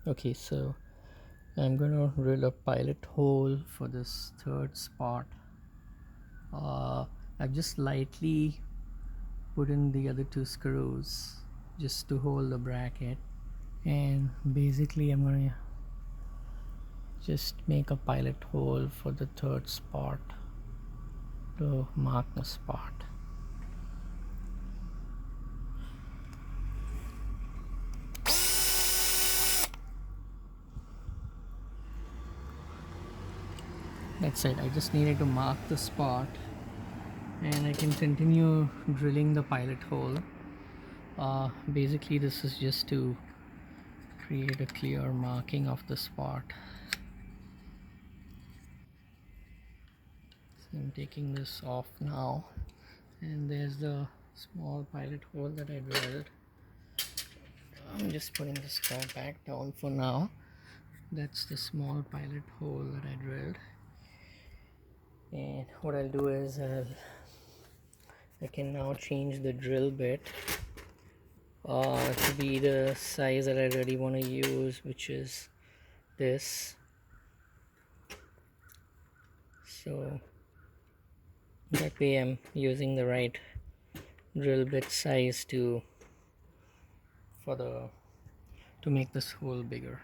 Okay, so I'm gonna drill a pilot hole for this third spot. I've just lightly put in the other two screws just to hold the bracket, and basically I'm gonna just make a pilot hole for the third spot to mark the spot. That's it. I just needed to mark the spot and I can continue drilling the pilot hole. Basically this is just to create a clear marking of the spot. So I'm taking this off now, and there's the small pilot hole that I drilled. I'm just putting the straw back down for now. That's the small pilot hole that I drilled, and what I'll do is I can now change the drill bit to be the size that I really want to use, which is this. So that way I'm using the right drill bit size to make this hole bigger.